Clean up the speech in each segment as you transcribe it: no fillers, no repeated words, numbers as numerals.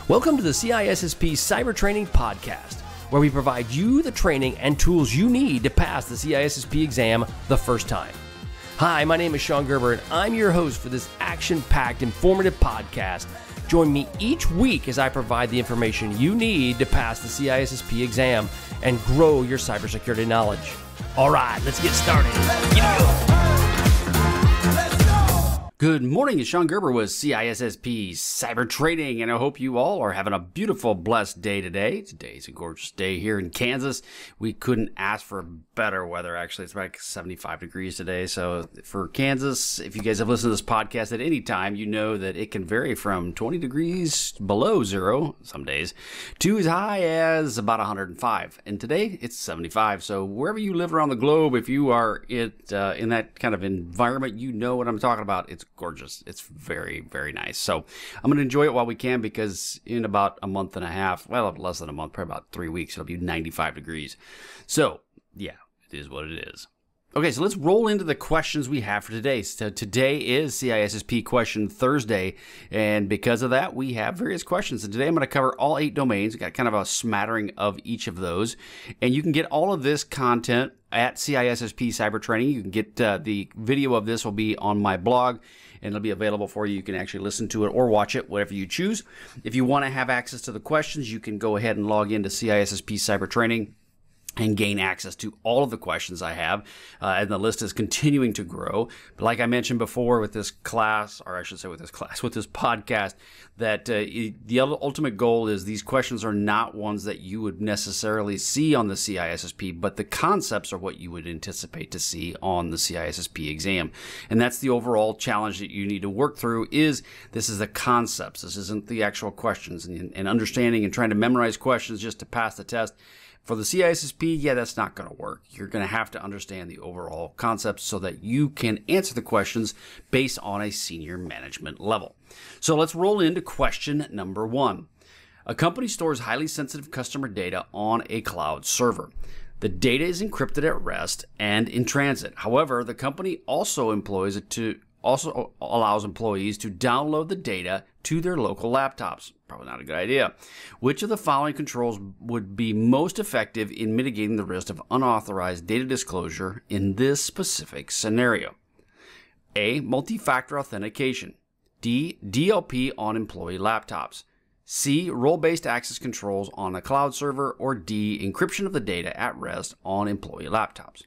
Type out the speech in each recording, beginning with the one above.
Welcome to the CISSP Cyber Training Podcast, where we provide you the training and tools you need to pass the CISSP exam the first time. Hi, my name is Sean Gerber, and I'm your host for this action-packed, informative podcast. Join me each week as I provide the information you need to pass the CISSP exam and grow your cybersecurity knowledge. All right, let's get started. Good morning, it's Sean Gerber with CISSP Cyber Training, and I hope you all are having a beautiful, blessed day today. Today's a gorgeous day here in Kansas. We couldn't ask for better weather, actually. It's like 75 degrees today, so for Kansas, if you guys have listened to this podcast at any time, you know that it can vary from 20 degrees below zero some days to as high as about 105, and today it's 75, so wherever you live around the globe, if you are in that kind of environment, you know what I'm talking about. It's gorgeous. It's very, very nice. So I'm going to enjoy it while we can, because in about a month and a half, well, less than a month, probably about 3 weeks, it'll be 95 degrees. So yeah, it is what it is. Okay, so let's roll into the questions we have for today. So today is CISSP Question Thursday, and because of that, we have various questions. And today I'm going to cover all 8 domains. We've got kind of a smattering of each of those. And you can get all of this content at CISSP Cyber Training. You can get the video of this will be on my blog, and it'll be available for you. You can actually listen to it or watch it, whatever you choose. If you want to have access to the questions, you can go ahead and log into CISSP Cyber Training and gain access to all of the questions I have, and the list is continuing to grow. But like I mentioned before with this class, or I should say with this podcast, that the ultimate goal is these questions are not ones that you would necessarily see on the CISSP, but the concepts are what you would anticipate to see on the CISSP exam. And that's the overall challenge that you need to work through. This is the concepts. This isn't the actual questions, and understanding and trying to memorize questions just to pass the test. For the CISSP, yeah, that's not going to work. You're going to have to understand the overall concepts so that you can answer the questions based on a senior management level. So let's roll into question number 1. A company stores highly sensitive customer data on a cloud server. The data is encrypted at rest and in transit. However, the company also allows employees to download the data to their local laptops. Probably not a good idea. Which of the following controls would be most effective in mitigating the risk of unauthorized data disclosure in this specific scenario? A. Multi-factor authentication. D. DLP on employee laptops. C. Role-based access controls on a cloud server. Or D. Encryption of the data at rest on employee laptops.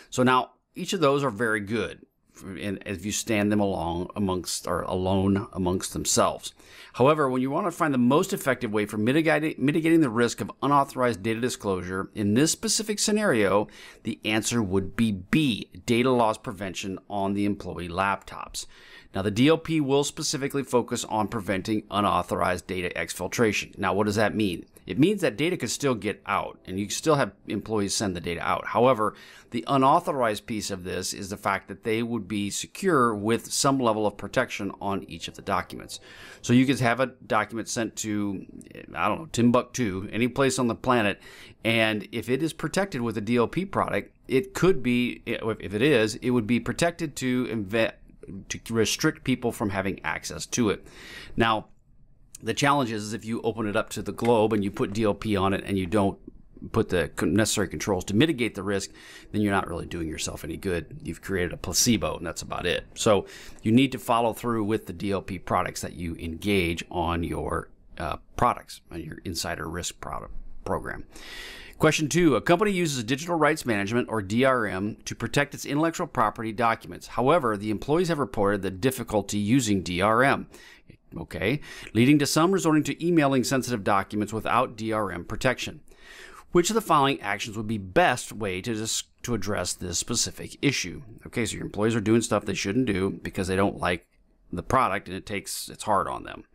So now, each of those are very good, and if you stand them alone amongst themselves. However, when you want to find the most effective way for mitigating the risk of unauthorized data disclosure in this specific scenario, the answer would be B, data loss prevention on the employee laptops. Now, the DLP will specifically focus on preventing unauthorized data exfiltration. Now, what does that mean? It means that data could still get out, and you can still have employees send the data out. However, the unauthorized piece of this is the fact that they would be secure with some level of protection on each of the documents. So you could have a document sent to, I don't know, Timbuktu, any place on the planet, and if it is protected with a DLP product, it could be, if it is, it would be protected to restrict people from having access to it. Now, the challenge is if you open it up to the globe and you put DLP on it and you don't put the necessary controls to mitigate the risk, then you're not really doing yourself any good. You've created a placebo, and that's about it. So you need to follow through with the DLP products that you engage on your products, on your insider risk program. Question 2, a company uses digital rights management, or DRM, to protect its intellectual property documents. However, the employees have reported the difficulty using DRM, leading to some resorting to emailing sensitive documents without DRM protection. Which of the following actions would be best way to address this specific issue? Okay, so your employees are doing stuff they shouldn't do because they don't like the product and it's hard on them.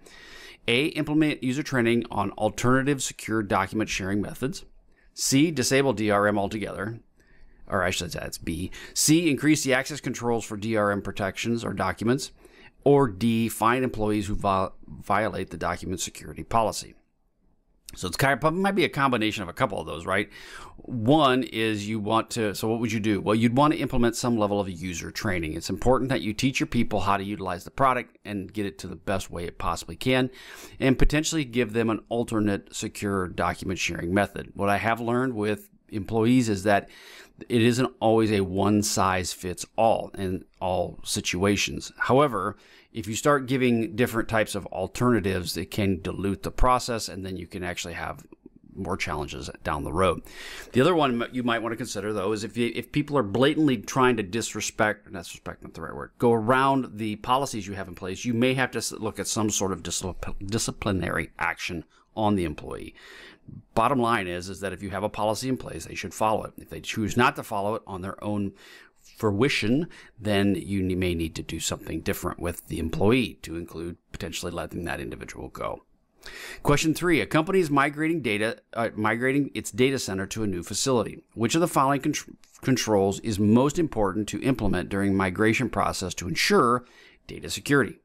A, implement user training on alternative secure document sharing methods. C, disable DRM altogether. Or I should say that's B. C, increase the access controls for DRM protections or documents. Or D, fine employees who violate the document security policy. So it's probably might be a combination of a couple of those, right? One is you want to, so what would you do? Well, you'd want to implement some level of user training. It's important that you teach your people how to utilize the product and get it to the best way it possibly can, and potentially give them an alternate secure document sharing method. What I have learned with employees is that it isn't always a one size fits all in all situations. However, if you start giving different types of alternatives, it can dilute the process, and then you can actually have more challenges down the road. The other one you might want to consider, though, is if people are blatantly trying to disrespect, not the right word, go around the policies you have in place, you may have to look at some sort of disciplinary action on the employee. Bottom line is that if you have a policy in place, they should follow it. If they choose not to follow it on their own fruition, then you may need to do something different with the employee to include potentially letting that individual go. Question 3, a company is migrating its data center to a new facility. Which of the following controls is most important to implement during migration process to ensure data security?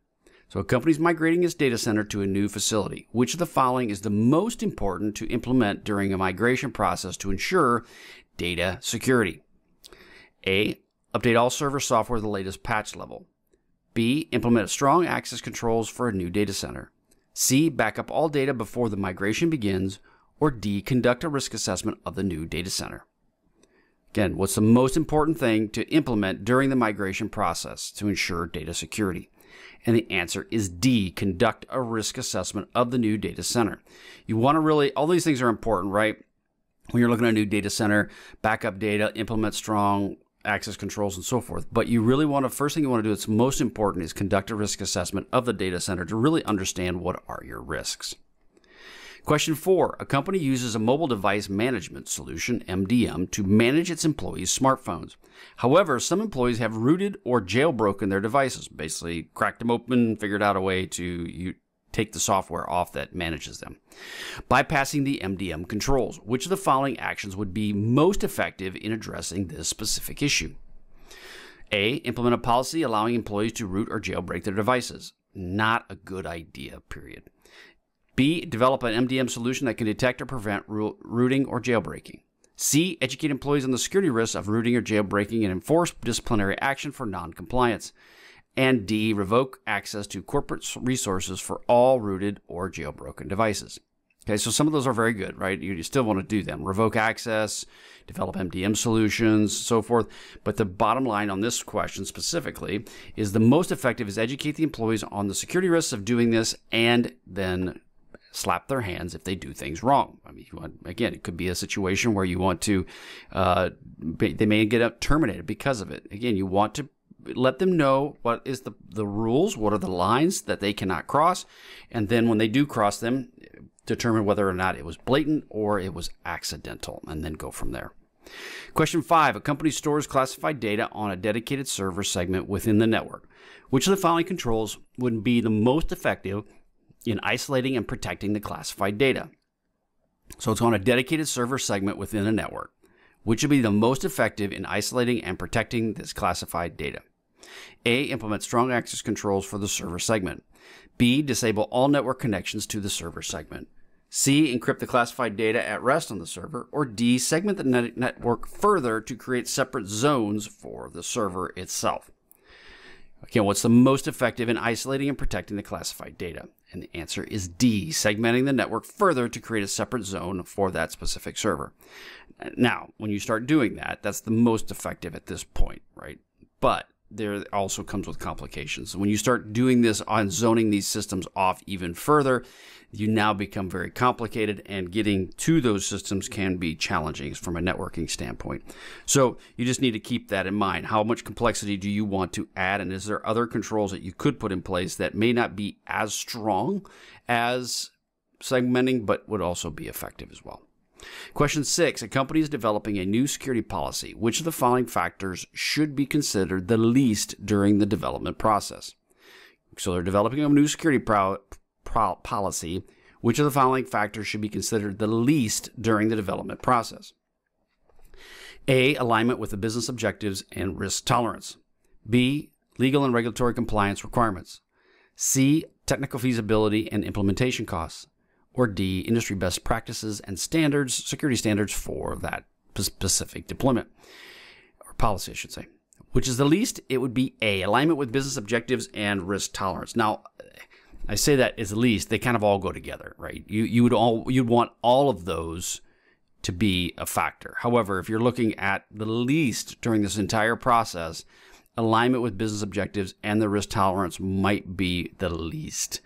So a company is migrating its data center to a new facility. Which of the following is the most important to implement during a migration process to ensure data security? A, update all server software to the latest patch level. B, implement strong access controls for a new data center. C, back up all data before the migration begins. Or D, conduct a risk assessment of the new data center. Again, what's the most important thing to implement during the migration process to ensure data security? And the answer is D, conduct a risk assessment of the new data center. You want to really, all these things are important, right? When you're looking at a new data center, backup data, implement strong access controls, and so forth. But you really want to, first thing you want to do that's most important is conduct a risk assessment of the data center to really understand what are your risks. Question 4, a company uses a mobile device management solution, MDM, to manage its employees' smartphones. However, some employees have rooted or jailbroken their devices, basically cracked them open, figured out a way to take the software off that manages them, bypassing the MDM controls. Which of the following actions would be most effective in addressing this specific issue? A, implement a policy allowing employees to root or jailbreak their devices. Not a good idea, period. B, develop an MDM solution that can detect or prevent rooting or jailbreaking. C, educate employees on the security risks of rooting or jailbreaking and enforce disciplinary action for non-compliance. And D, revoke access to corporate resources for all rooted or jailbroken devices. Okay, so some of those are very good, right? You still want to do them. Revoke access, develop MDM solutions, so forth. But the bottom line on this question specifically is the most effective is educate the employees on the security risks of doing this and then slap their hands if they do things wrong. I mean, again, it could be a situation where you want to, they may get terminated because of it. Again, you want to let them know what is the rules, what are the lines that they cannot cross, and then when they do cross them, determine whether or not it was blatant or it was accidental, and then go from there. Question 5, a company stores classified data on a dedicated server segment within the network. Which of the following controls would be the most effective in isolating and protecting the classified data? So it's on a dedicated server segment within a network. Which would be the most effective in isolating and protecting this classified data? A, implement strong access controls for the server segment. B, disable all network connections to the server segment. C, encrypt the classified data at rest on the server. Or D, segment the network further to create separate zones for the server itself. Again, what's the most effective in isolating and protecting the classified data? And the answer is D, segmenting the network further to create a separate zone for that specific server. Now, when you start doing that, that's the most effective at this point, right? But there also comes with complications. When you start doing this on zoning these systems off even further, you now become very complicated, and getting to those systems can be challenging from a networking standpoint. So you just need to keep that in mind. How much complexity do you want to add, and is there other controls that you could put in place that may not be as strong as segmenting, but would also be effective as well? Question 6, a company is developing a new security policy. Which of the following factors should be considered the least during the development process? So they're developing a new security policy. Which of the following factors should be considered the least during the development process? A, alignment with the business objectives and risk tolerance. B, legal and regulatory compliance requirements. C, technical feasibility and implementation costs. or D, industry best practices and standards, security standards for that specific deployment, or policy, I should say. Which is the least? It would be A, alignment with business objectives and risk tolerance. Now, I say that is the least. They kind of all go together, right? You'd want all of those to be a factor. However, if you're looking at the least during this entire process, alignment with business objectives and the risk tolerance might be the least.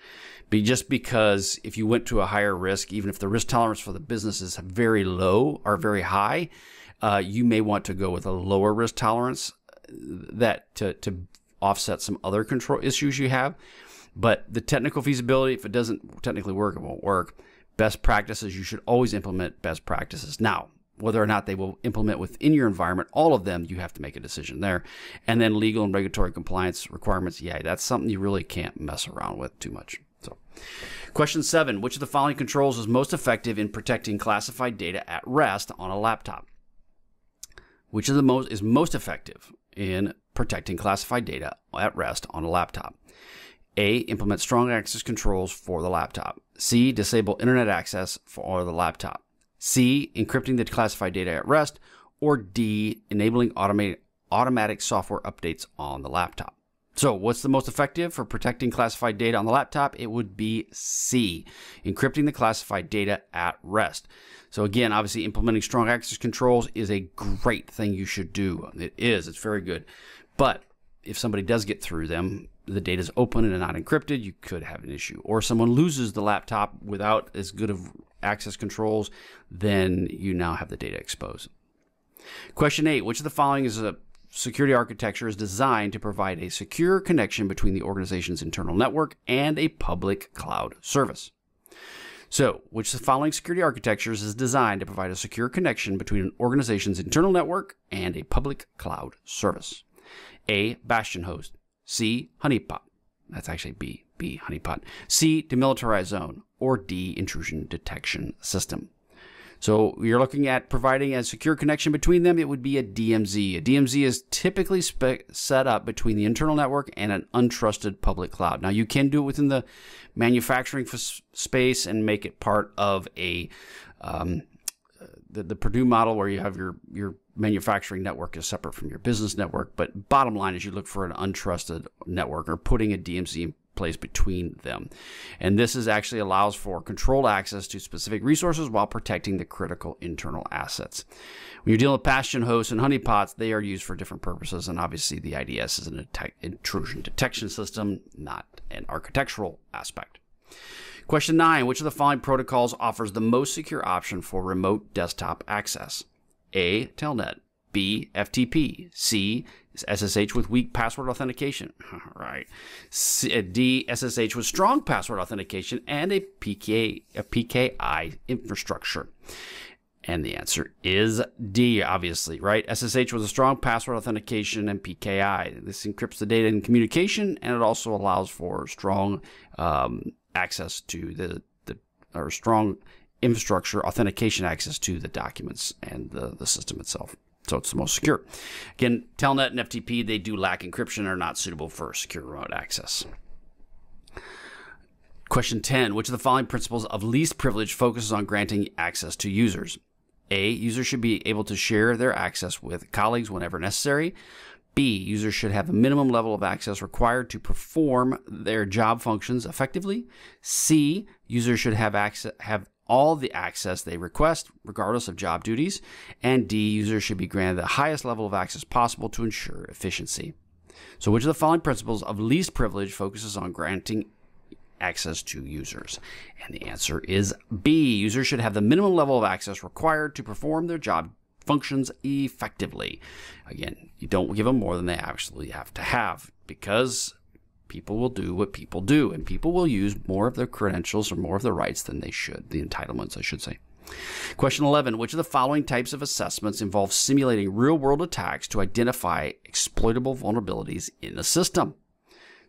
Just because if you went to a higher risk, even if the risk tolerance for the business is very low or very high, you may want to go with a lower risk tolerance that to offset some other control issues you have. But the technical feasibility, if it doesn't technically work, it won't work. Best practices, you should always implement best practices. Now, whether or not they will implement within your environment, all of them, you have to make a decision there. And then legal and regulatory compliance requirements, yeah, that's something you really can't mess around with too much. So, question 7, which of the following controls is most effective in protecting classified data at rest on a laptop? Which of the is most effective in protecting classified data at rest on a laptop? A, implement strong access controls for the laptop. C, disable internet access for the laptop. C, encrypting the classified data at rest. Or D, enabling automatic software updates on the laptop. So what's the most effective for protecting classified data on the laptop? It would be C, encrypting the classified data at rest. So again, obviously implementing strong access controls is a great thing you should do. It is, it's very good. But if somebody does get through them, the data is open and not encrypted, you could have an issue. Or someone loses the laptop without as good of access controls, then you now have the data exposed. Question 8, which of the following is a security architecture is designed to provide a secure connection between the organization's internal network and a public cloud service? So, which of the following security architectures is designed to provide a secure connection between an organization's internal network and a public cloud service? A, bastion host. C, honeypot. That's actually B, honeypot. C, demilitarized zone. Or D, intrusion detection system. So you're looking at providing a secure connection between them. It would be a DMZ. A DMZ is typically set up between the internal network and an untrusted public cloud. Now, you can do it within the manufacturing space and make it part of a the Purdue model where you have your manufacturing network is separate from your business network. But bottom line is you look for an untrusted network or putting a DMZ in place between them. And this actually allows for controlled access to specific resources while protecting the critical internal assets. When you're dealing with bastion hosts and honeypots, they are used for different purposes. And obviously the IDS is an intrusion detection system, not an architectural aspect. Question 9, which of the following protocols offers the most secure option for remote desktop access? A, Telnet. B, FTP. C, SSH with weak password authentication. Right. D, SSH with strong password authentication and a PKI infrastructure. And the answer is D, obviously, right? SSH with a strong password authentication and PKI. This encrypts the data in communication, and it also allows for strong access to or strong infrastructure authentication access to the documents and the system itself. So it's the most secure. Again, Telnet and FTP, they do lack encryption and are not suitable for secure remote access. Question 10, which of the following principles of least privilege focuses on granting access to users? A, users should be able to share their access with colleagues whenever necessary. B, users should have a minimum level of access required to perform their job functions effectively. C, users should have all the access they request, regardless of job duties. And D, users should be granted the highest level of access possible to ensure efficiency. So which of the following principles of least privilege focuses on granting access to users? And the answer is B, users should have the minimum level of access required to perform their job functions effectively. Again, you don't give them more than they actually have to have, because people will do what people do, and people will use more of their credentials or more of their rights than they should, the entitlements, I should say. Question 11, which of the following types of assessments involve simulating real-world attacks to identify exploitable vulnerabilities in the system?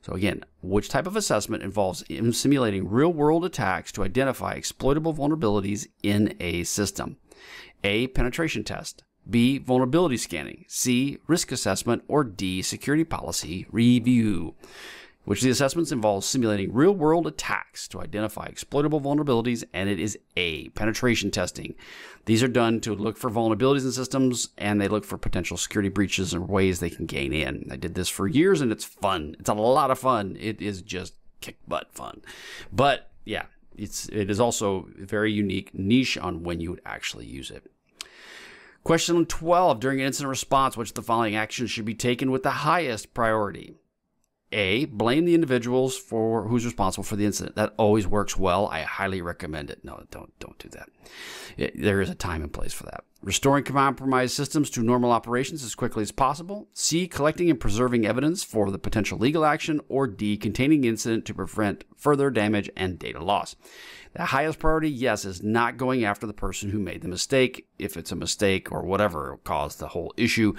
So again, which type of assessment involves simulating real-world attacks to identify exploitable vulnerabilities in a system? A, penetration test. B, vulnerability scanning. C, risk assessment. Or D, security policy review. Which of the assessments involves simulating real-world attacks to identify exploitable vulnerabilities, and it is A, penetration testing. These are done to look for vulnerabilities in systems, and they look for potential security breaches and ways they can gain in. I did this for years, and it's fun. It's a lot of fun. It is just kick-butt fun. But, yeah, it is also a very unique niche on when you would actually use it. Question 12. During an incident response, which of the following actions should be taken with the highest priority? A, blame the individuals for who's responsible for the incident. That always works well. I highly recommend it. No, don't do that. There is a time and place for that. Restoring compromised systems to normal operations as quickly as possible. C, collecting and preserving evidence for the potential legal action. Or D, containing the incident to prevent further damage and data loss. The highest priority, yes, is not going after the person who made the mistake. If it's a mistake or whatever caused the whole issue,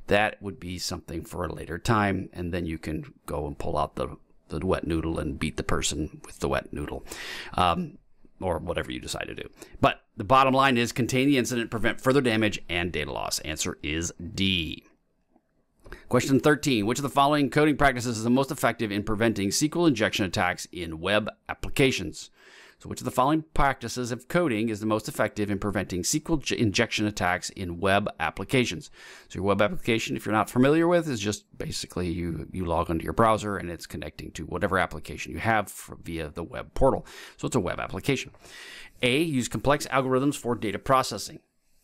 that would be something for a later time. And then you can go and pull out the wet noodle and beat the person with the wet noodle. Or whatever you decide to do. But the bottom line is contain the incident, prevent further damage and data loss. Answer is D. Question 13. Which of the following coding practices is the most effective in preventing SQL injection attacks in web applications? So which of the following practices of coding is the most effective in preventing SQL injection attacks in web applications? So your web application, if you're not familiar with, is just basically you log onto your browser and it's connecting to whatever application you have via the web portal. So it's a web application. A, use complex algorithms for data processing.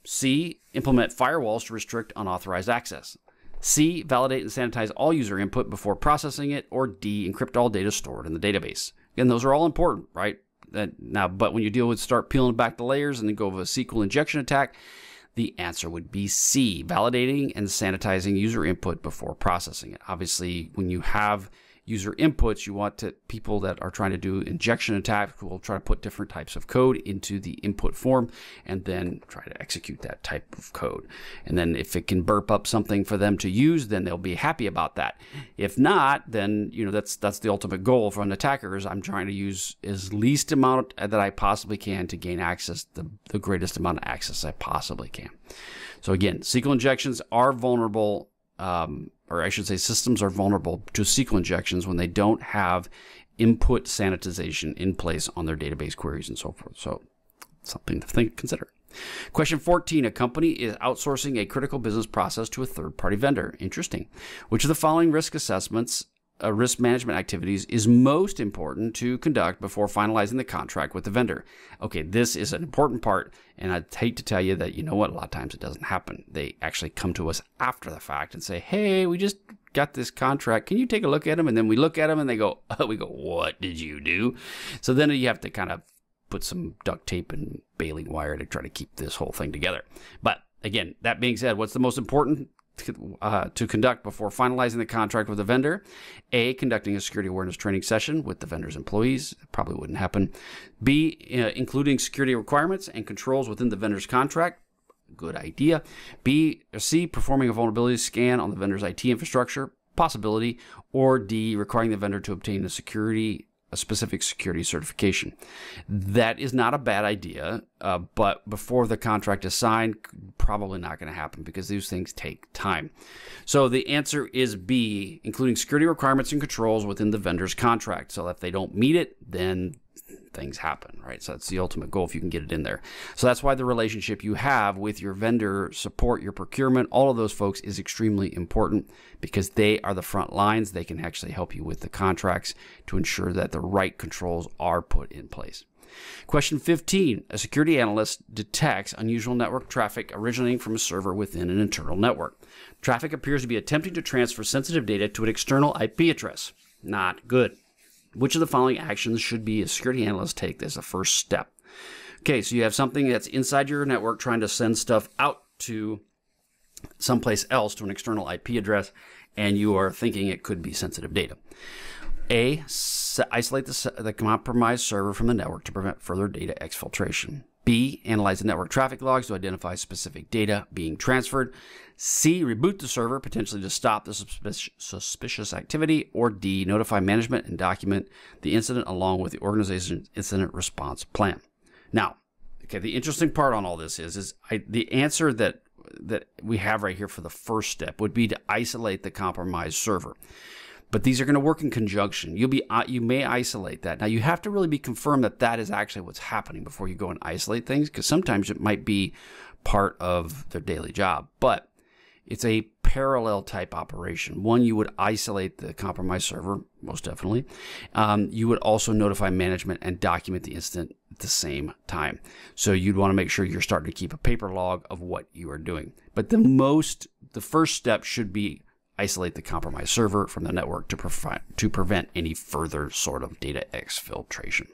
C, implement firewalls to restrict unauthorized access. C, validate and sanitize all user input before processing it. Or D, encrypt all data stored in the database. Again, those are all important, right? But when you deal with start peeling back the layers and then go with a SQL injection attack, the answer would be C, validating and sanitizing user input before processing it. Obviously, when you have user inputs, you want people that are trying to do injection attacks will try to put different types of code into the input form and then try to execute that type of code. And then if it can burp up something for them to use, then they'll be happy about that. If not, then that's the ultimate goal for an attacker is I'm trying to use as least amount that I possibly can to gain access, the greatest amount of access I possibly can. So again, SQL injections are vulnerable, or I should say systems are vulnerable to SQL injections when they don't have input sanitization in place on their database queries and so forth. So something to consider. Question 14. A company is outsourcing a critical business process to a third-party vendor. Interesting. Which of the following risk assessments, risk management activities is most important to conduct before finalizing the contract with the vendor? Okay, this is an important part, and I'd hate to tell you that, you know what, a lot of times it doesn't happen. They actually come to us after the fact and say, hey, we just got this contract. Can you take a look at them? And then we look at them and they go, we go, what did you do? So then you have to kind of put some duct tape and baling wire to try to keep this whole thing together. But again, that being said, what's the most important to conduct before finalizing the contract with the vendor? A, conducting a security awareness training session with the vendor's employees. It probably wouldn't happen. B, including security requirements and controls within the vendor's contract. Good idea. B or C, performing a vulnerability scan on the vendor's IT infrastructure. Possibility. Or D, requiring the vendor to obtain a specific security certification. That is not a bad idea, but before the contract is signed, probably not going to happen because these things take time. So the answer is B, including security requirements and controls within the vendor's contract. So if they don't meet it, then things happen, right? So that's the ultimate goal if you can get it in there. So that's why the relationship you have with your vendor support, your procurement, all of those folks is extremely important because they are the front lines. They can actually help you with the contracts to ensure that the right controls are put in place. Question 15. A security analyst detects unusual network traffic originating from a server within an internal network. Traffic appears to be attempting to transfer sensitive data to an external IP address. Not good. Which of the following actions should a security analyst take as a first step? Okay, so you have something that's inside your network trying to send stuff out to someplace else, to an external IP address, and you are thinking it could be sensitive data. A, isolate the compromised server from the network to prevent further data exfiltration. B, analyze the network traffic logs to identify specific data being transferred. C, reboot the server, potentially to stop the suspicious activity. Or D, notify management and document the incident along with the organization's incident response plan. Now, okay, the interesting part on all this is the answer that we have right here for the first step would be to isolate the compromised server. but these are going to work in conjunction. You may isolate that. Now, you have to really be confirmed that that is actually what's happening before you go and isolate things, because sometimes it might be part of their daily job, but it's a parallel type operation. One, you would isolate the compromised server, most definitely. You would also notify management and document the incident at the same time. So you'd want to make sure you're starting to keep a paper log of what you are doing. But the first step should be isolate the compromised server from the network to prevent any further sort of data exfiltration.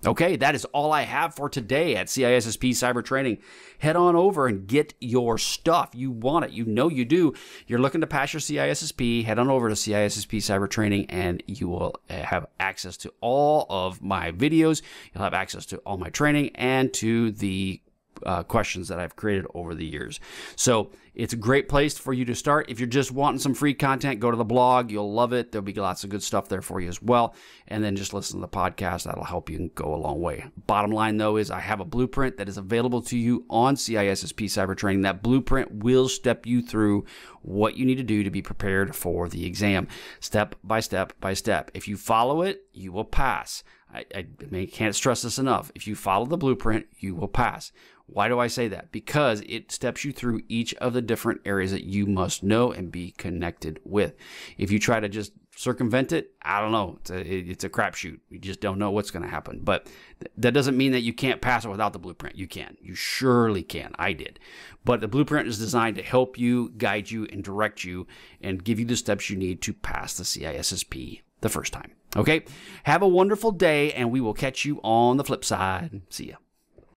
Okay, that is all I have for today at CISSP Cyber Training. Head on over and get your stuff. You want it. You know you do. You're looking to pass your CISSP. Head on over to CISSP Cyber Training and you will have access to all of my videos. You'll have access to all my training and to the questions that I've created over the years. So it's a great place for you to start. If you're just wanting some free content, go to the blog. You'll love it. There'll be lots of good stuff there for you as well. And then just listen to the podcast. That'll help you go a long way. Bottom line, though, is I have a blueprint that is available to you on CISSP Cyber Training. That blueprint will step you through what you need to do to be prepared for the exam, step by step by step. If you follow it, you will pass. I can't stress this enough. If you follow the blueprint, you will pass. Why do I say that? Because it steps you through each of the different areas that you must know and be connected with. If you try to just circumvent it, I don't know. It's a crapshoot. You just don't know what's going to happen. But that doesn't mean that you can't pass it without the blueprint. You can. You surely can. I did. But the blueprint is designed to help you, guide you, and direct you, and give you the steps you need to pass the CISSP the first time. Okay? Have a wonderful day, and we will catch you on the flip side. See ya.